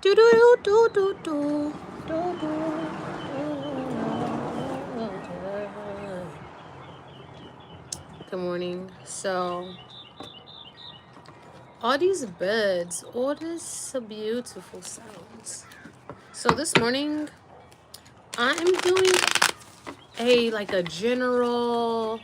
Do do do do do do do. Good morning. So, all these birds, all this beautiful sounds. So this morning, I'm doing a general.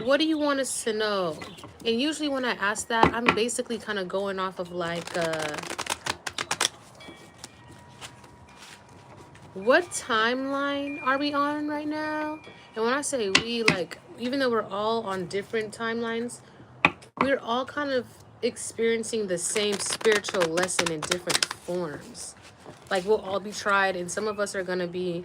What do you want us to know? And usually when I ask that, I'm basically kind of going off of what timeline are we on right now? And when I say we, even though we're all on different timelines, we're all kind of experiencing the same spiritual lesson in different forms. Like, we'll all be tried, and some of us are going to be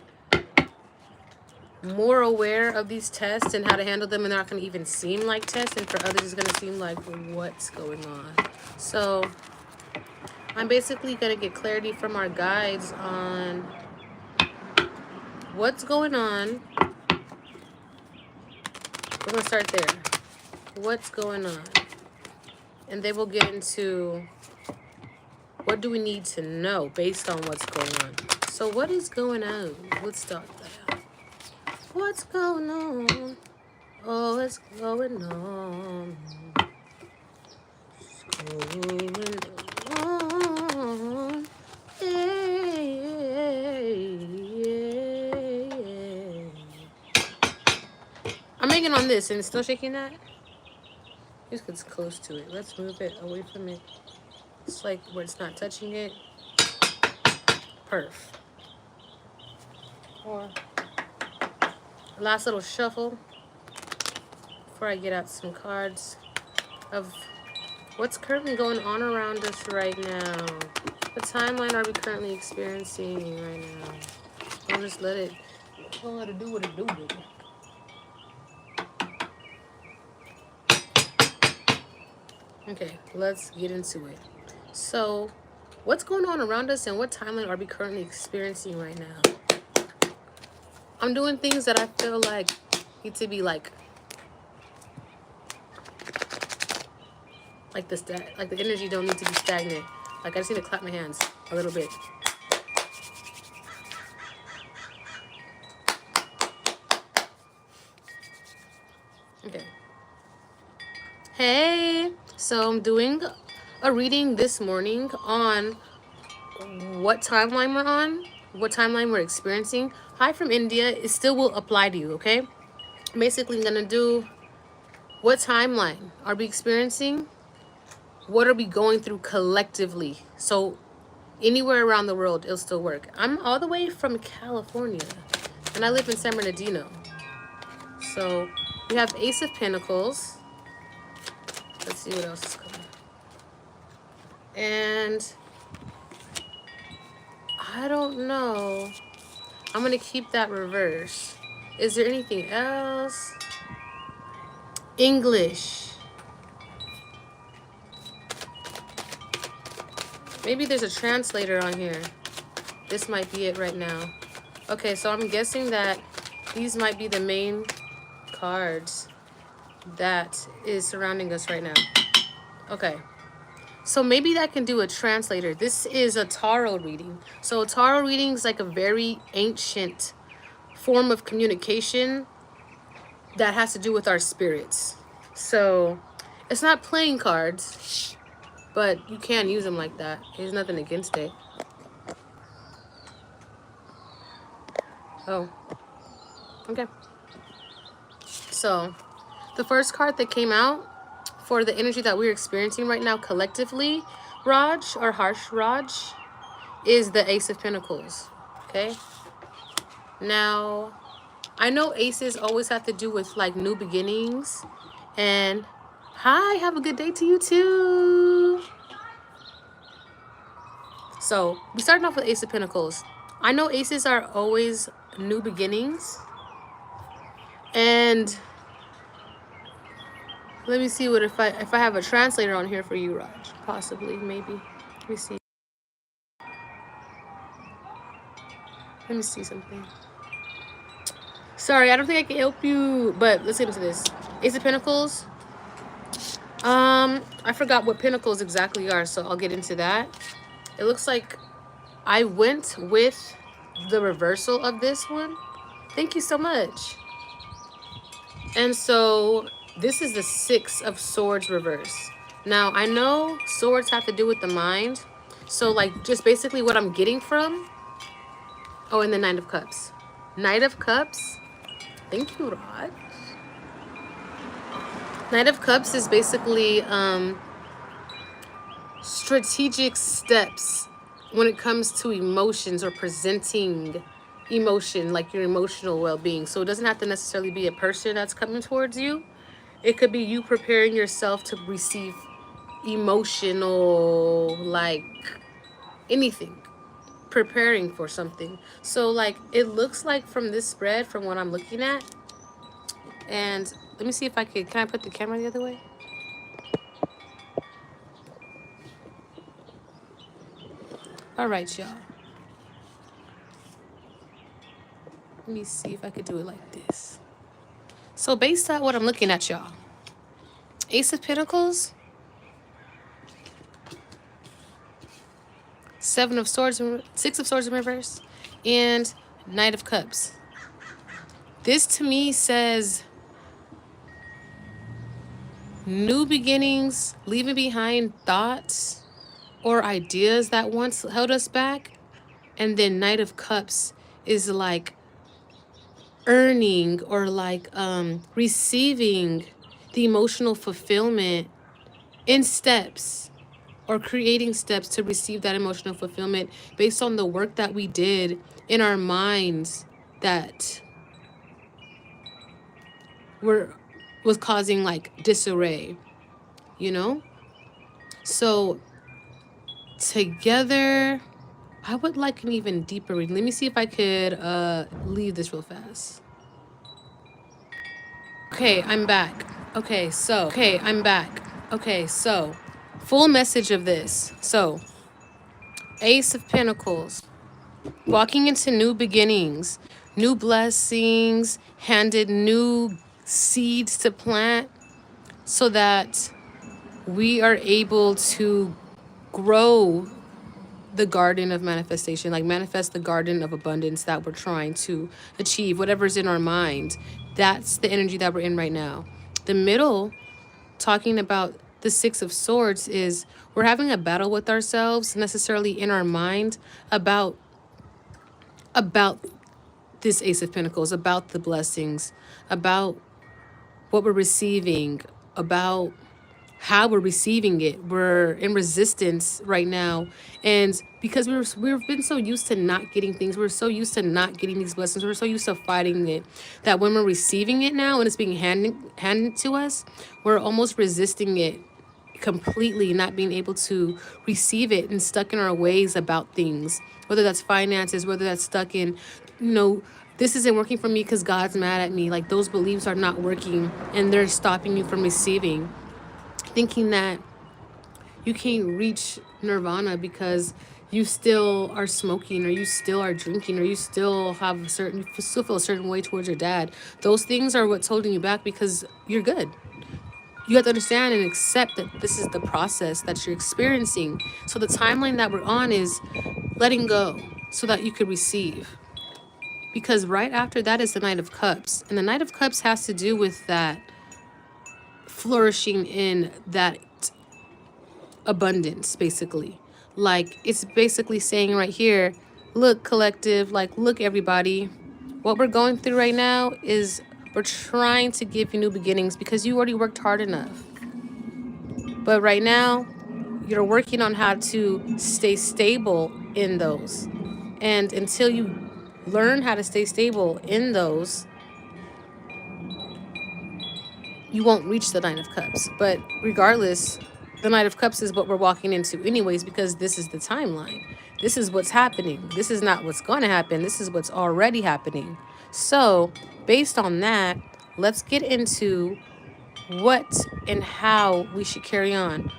more aware of these tests and how to handle them, and they're not going to even seem like tests, and for others it's going to seem like, what's going on? So I'm basically going to get clarity from our guides on what's going on. We're going to start there. What's going on? And then we'll get into what do we need to know based on what's going on. So what is going on? Let's start there. What's going on? Oh, what's going on? What's going on? I'm making on this and it's still shaking that. Just gets close to it. Let's move it away from it. It's like where it's not touching it. Perf. Or last little shuffle before I get out some cards of what's currently going on around us right now. What timeline are we currently experiencing right now? Don't just let it do what it do, baby. Okay, let's get into it. So, what's going on around us and what timeline are we currently experiencing right now? I'm doing things that I feel like need to be like the energy don't need to be stagnant. Like, I just need to clap my hands a little bit. Okay. Hey, so I'm doing a reading this morning on what timeline we're on, what timeline we're experiencing. Hi from India. It still will apply to you, okay? Basically, I'm gonna do what timeline are we experiencing? What are we going through collectively? So anywhere around the world, it'll still work. I'm all the way from California, and I live in San Bernardino. So we have Ace of Pentacles. Let's see what else is coming. And I don't know. I'm going to keep that reverse. Is there anything else? English. Maybe there's a translator on here. This might be it right now. Okay, so I'm guessing that these might be the main cards that is surrounding us right now. Okay. So maybe that can do a translator. This is a tarot reading. So a tarot reading is like a very ancient form of communication that has to do with our spirits. So it's not playing cards, but you can use them like that. There's nothing against it. Oh, okay. So the first card that came out for the energy that we're experiencing right now collectively, Raj, or Harsh Raj, is the Ace of Pentacles. Okay. Now, I know aces always have to do with like new beginnings. And hi, have a good day to you too. So we started off with Ace of Pentacles. I know aces are always new beginnings. And let me see what if I have a translator on here for you, Raj. Possibly, maybe. Let me see. Let me see something. Sorry, I don't think I can help you, but let's get into this. Ace of Pentacles. I forgot what pentacles exactly are, so I'll get into that. It looks like I went with the reversal of this one. Thank you so much. And so this is the Six of Swords reverse. Now, I know swords have to do with the mind. So, like, just basically what I'm getting from... Oh, and the Knight of Cups. Knight of Cups. Thank you, Rod. Knight of Cups is basically strategic steps when it comes to emotions or presenting emotion, like your emotional well-being. So it doesn't have to necessarily be a person that's coming towards you. It could be you preparing yourself to receive emotional, like anything, preparing for something. So like it looks like from this spread, from what I'm looking at, and let me see if I can I put the camera the other way? All right, y'all. Let me see if I could do it like this. So based on what I'm looking at, y'all, Ace of Pentacles, Seven of Swords, Six of Swords in reverse, and Knight of Cups. This to me says new beginnings, leaving behind thoughts or ideas that once held us back. And then Knight of Cups is like earning or like receiving the emotional fulfillment in steps, or creating steps to receive that emotional fulfillment based on the work that we did in our minds that was causing like disarray, you know? So together, I would like an even deeper reading. Let me see if I could leave this real fast. Okay, I'm back. Okay, I'm back. Okay, so full message of this. So Ace of Pentacles, walking into new beginnings, new blessings, handed new seeds to plant so that we are able to grow the garden of manifestation, like manifest the garden of abundance that we're trying to achieve, whatever's in our mind. That's the energy that we're in right now. The middle, talking about the Six of Swords, is we're having a battle with ourselves, necessarily in our mind, about this Ace of Pentacles, about the blessings, about what we're receiving, about how we're receiving it. We're in resistance right now. And because we've been so used to not getting things, we're so used to not getting these blessings, we're so used to fighting it, that when we're receiving it now and it's being handed to us, we're almost resisting it completely, not being able to receive it and stuck in our ways about things, whether that's finances, whether that's stuck in, this isn't working for me because God's mad at me. Like those beliefs are not working and they're stopping you from receiving. Thinking that you can't reach nirvana because you still are smoking, or you still are drinking, or you still have you still feel a certain way towards your dad. Those things are what's holding you back, because you're good. You have to understand and accept that this is the process that you're experiencing. So the timeline that we're on is letting go so that you could receive. Because right after that is the Knight of Cups. And the Knight of Cups has to do with that flourishing in that abundance, basically. Like, it's basically saying right here, look, collective, like, look, everybody, what we're going through right now is we're trying to give you new beginnings because you already worked hard enough. But right now, you're working on how to stay stable in those. And until you learn how to stay stable in those, you won't reach the Nine of Cups. But regardless, the Knight of Cups is what we're walking into anyways, because this is the timeline. This is what's happening. This is not what's going to happen. This is what's already happening. So based on that, let's get into what and how we should carry on.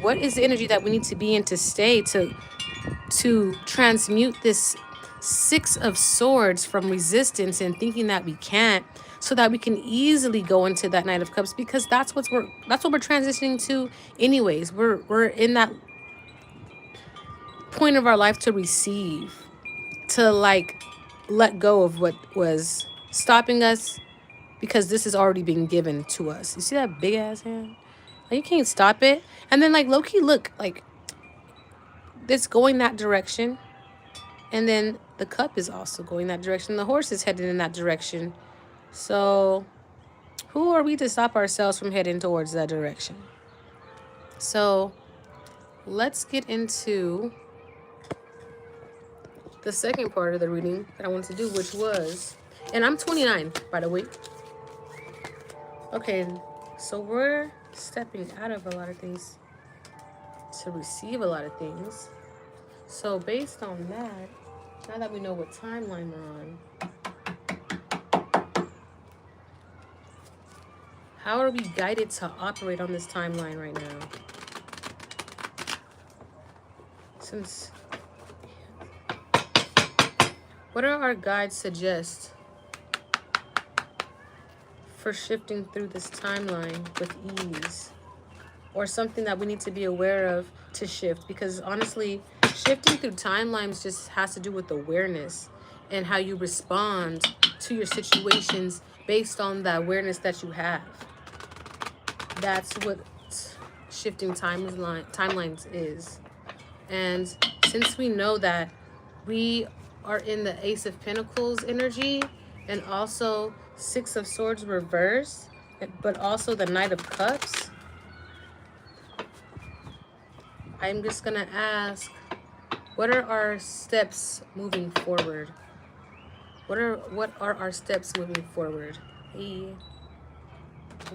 What is the energy that we need to be in to stay, to transmute this Six of Swords from resistance and thinking that we can't, so that we can easily go into that Knight of Cups, because that's what we're transitioning to anyways. We're in that point of our life to receive, to like let go of what was stopping us, because this is already being given to us. You see that big ass hand? Like, you can't stop it. And then like low-key, look, like it's going that direction. And then the cup is also going that direction. The horse is headed in that direction. So who are we to stop ourselves from heading towards that direction? So let's get into the second part of the reading that I wanted to do, which was, and I'm 29, by the way. Okay, so we're stepping out of a lot of things to receive a lot of things. So based on that, now that we know what timeline we're on, how are we guided to operate on this timeline right now? Since, what are our guides suggest for shifting through this timeline with ease? Or something that we need to be aware of to shift? Because honestly, shifting through timelines just has to do with awareness and how you respond to your situations based on the awareness that you have. That's what shifting timelines is. And since we know that we are in the Ace of Pentacles energy, and also Six of Swords reverse, but also the Knight of Cups, I'm just gonna ask, what are our steps moving forward? What are our steps moving forward? Hey,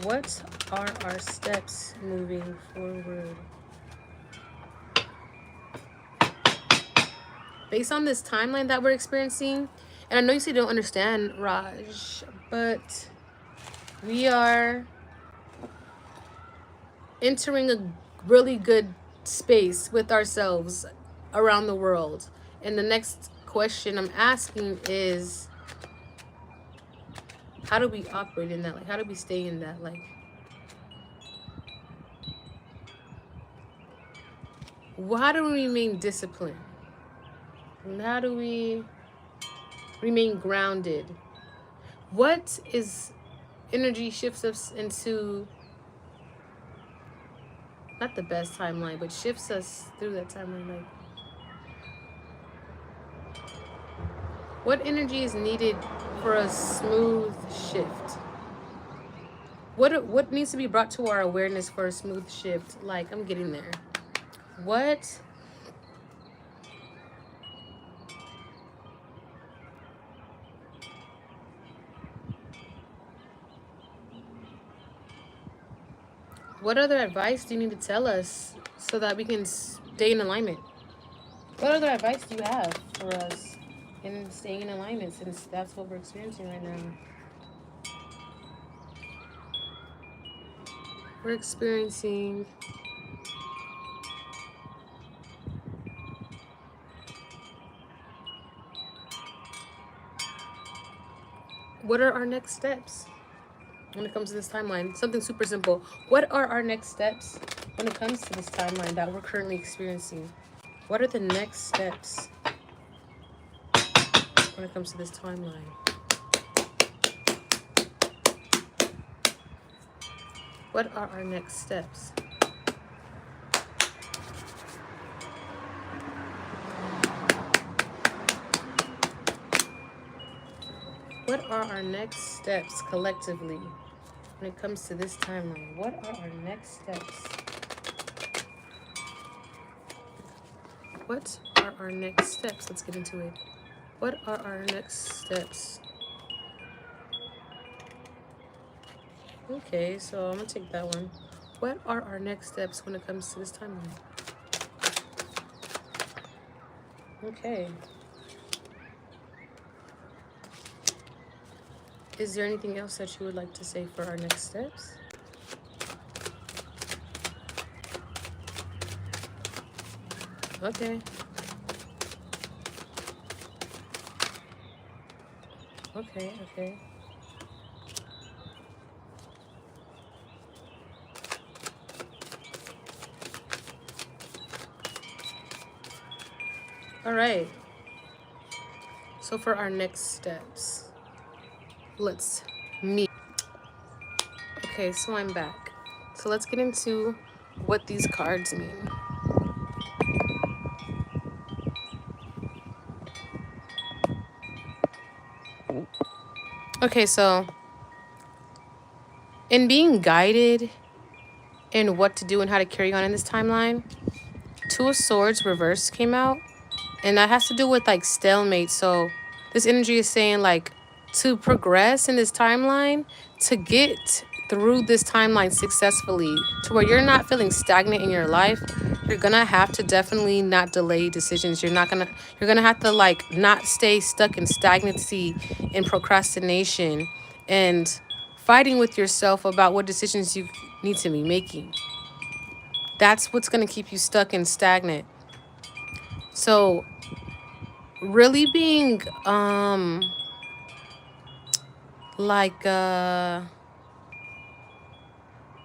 what are our steps moving forward? Based on this timeline that we're experiencing, and I know you say you don't understand, Raj, but we are entering a really good space with ourselves around the world. And the next question I'm asking is, how do we operate in that? Like, how do we stay in that? Like, how do we remain disciplined? And how do we remain grounded? What is energy shifts us into, not the best timeline, but shifts us through that timeline? Like, what energy is needed for a smooth shift? What needs to be brought to our awareness for a smooth shift? Like, I'm getting there. What other advice do you need to tell us so that we can stay in alignment? What other advice do you have for us in staying in alignment, since that's what we're experiencing right now? We're experiencing what are our next steps when it comes to this timeline? Something super simple. What are our next steps when it comes to this timeline that we're currently experiencing? What are the next steps when it comes to this timeline? What are our next steps? What are our next steps collectively when it comes to this timeline? What are our next steps? What are our next steps? Let's get into it. What are our next steps? Okay, so I'm gonna take that one. What are our next steps when it comes to this timeline? Okay. Is there anything else that you would like to say for our next steps? Okay. Okay. All right. So for our next steps, let's meet. Okay, so I'm back. So let's get into what these cards mean. Okay, so in being guided in what to do and how to carry on in this timeline, Two of Swords reverse came out, and that has to do with like stalemate. So this energy is saying like to progress in this timeline, to get through this timeline successfully, to where you're not feeling stagnant in your life, you're gonna have to definitely not delay decisions. You're gonna have to like not stay stuck in stagnancy and procrastination and fighting with yourself about what decisions you need to be making. That's what's gonna keep you stuck and stagnant. So really being like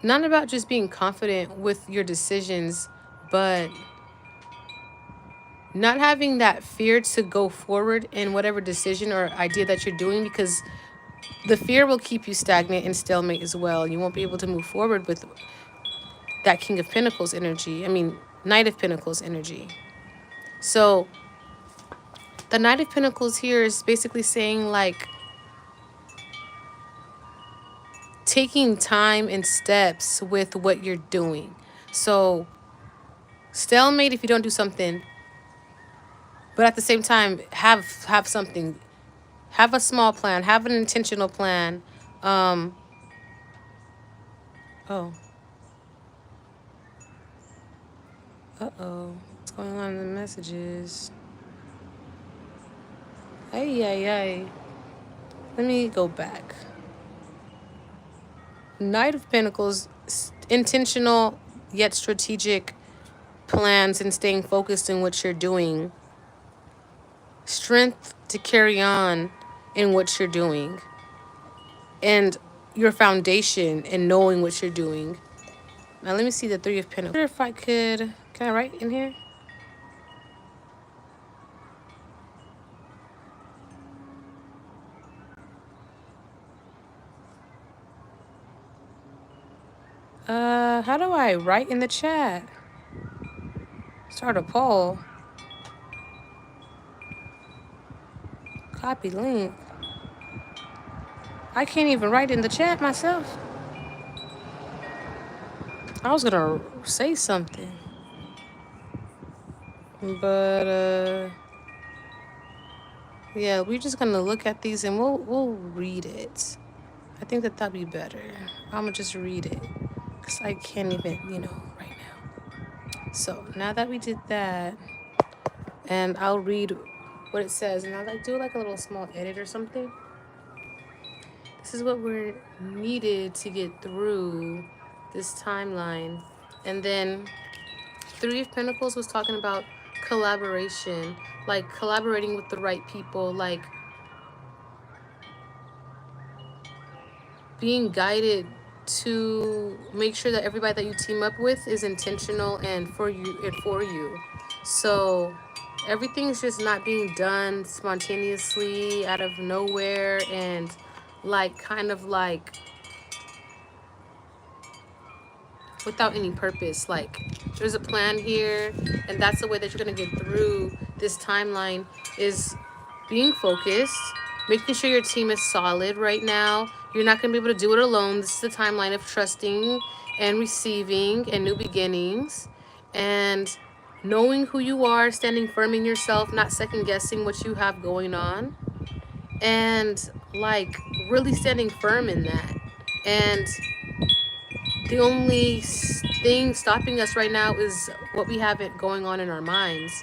not about just being confident with your decisions, but not having that fear to go forward in whatever decision or idea that you're doing, because the fear will keep you stagnant and stalemate as well. You won't be able to move forward with that King of Pentacles energy. I mean, Knight of Pentacles energy. So the Knight of Pentacles here is basically saying like taking time and steps with what you're doing. So stalemate if you don't do something, but at the same time have something, have a small plan, have an intentional plan. um oh what's going on in the messages? Ay. Let me go back. Knight of Pentacles, intentional yet strategic plans and staying focused in what you're doing. Strength to carry on in what you're doing. And your foundation in knowing what you're doing. Now let me see the Three of Pentacles. I wonder if I could, can I write in here? How do I write in the chat? Start a poll. Copy link. I can't even write in the chat myself. I was gonna say something. But yeah, we're just gonna look at these and we'll read it. I think that'd be better. I'm gonna just read it because I can't even, right now. So now that we did that, and I'll read what it says, and I'll like do like a little small edit or something. This is what we're needed to get through this timeline. And then Three of Pentacles was talking about collaboration, like collaborating with the right people, like being guided to make sure that everybody that you team up with is intentional and for you. So everything's just not being done spontaneously out of nowhere and like kind of like without any purpose. Like there's a plan here, and that's the way that you're going to get through this timeline, is being focused, making sure your team is solid right now. You're not going to be able to do it alone. This is the timeline of trusting and receiving and new beginnings, and knowing who you are, standing firm in yourself, not second guessing what you have going on, and like really standing firm in that. And the only thing stopping us right now is what we have it going on in our minds.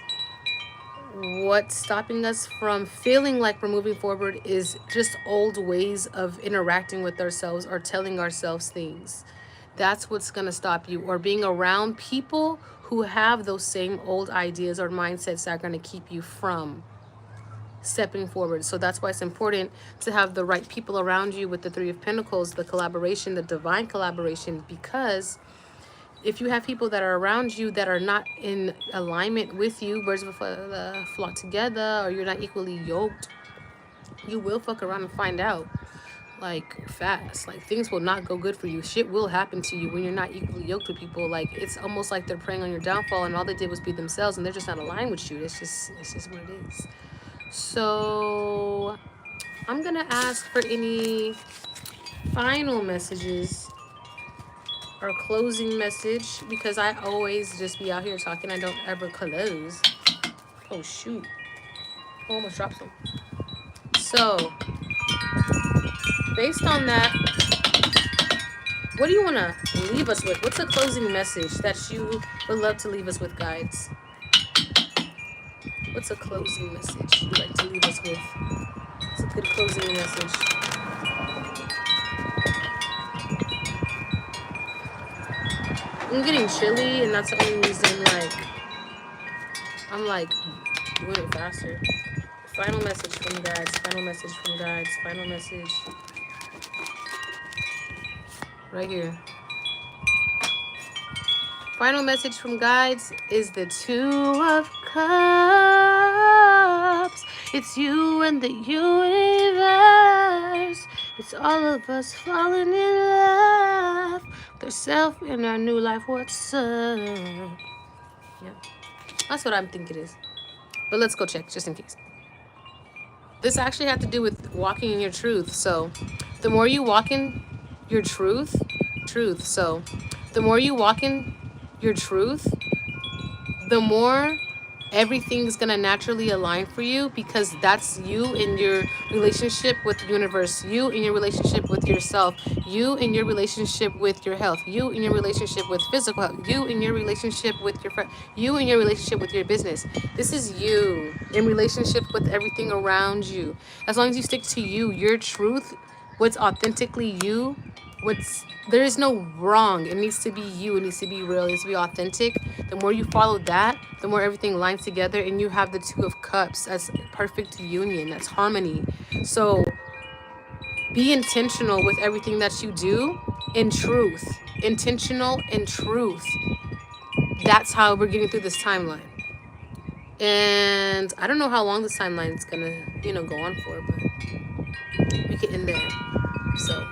What's stopping us from feeling like we're moving forward is just old ways of interacting with ourselves or telling ourselves things. That's what's going to stop you, or being around people who have those same old ideas or mindsets that are going to keep you from stepping forward. So that's why it's important to have the right people around you with the Three of Pentacles, the collaboration, the divine collaboration, because if you have people that are around you that are not in alignment with you, birds of a flock together, or you're not equally yoked, you will fuck around and find out, like, fast. Like, things will not go good for you. Shit will happen to you when you're not equally yoked with people. Like, it's almost like they're preying on your downfall, and all they did was be themselves, and they're just not aligned with you. It's just what it is. So I'm gonna ask for any final messages or closing message, because I always just be out here talking. I don't ever close. Oh shoot, I almost dropped some. So based on that, what do you want to leave us with? What's a closing message that you would love to leave us with, guides? What's a closing message you'd like to leave us with? It's a good closing message. I'm getting chilly, and that's the only reason, like, I'm like doing it faster. Final message from guides. Final message from guides. Final message. Right here. Final message from guides is the Two of Cups. It's you and the universe. It's all of us falling in love with ourselves in our new life. What's up? Yeah, that's what I'm thinking it is. But let's go check just in case. This actually had to do with walking in your truth. So the more you walk in your truth. So the more you walk in your truth, the more everything's gonna naturally align for you, because that's you in your relationship with the universe, you in your relationship with yourself, you in your relationship with your health, you in your relationship with physical health, you in your relationship with your friend, you in your relationship with your business. This is you in relationship with everything around you. As long as you stick to you, your truth, what's authentically you, there is no wrong. It needs to be you. It needs to be real. It needs to be authentic. The more you follow that, the more everything lines together, and you have the Two of Cups. That's perfect union. That's harmony. So be intentional with everything that you do in truth. Intentional in truth. That's how we're getting through this timeline. And I don't know how long this timeline is gonna, go on for, but we can end there. So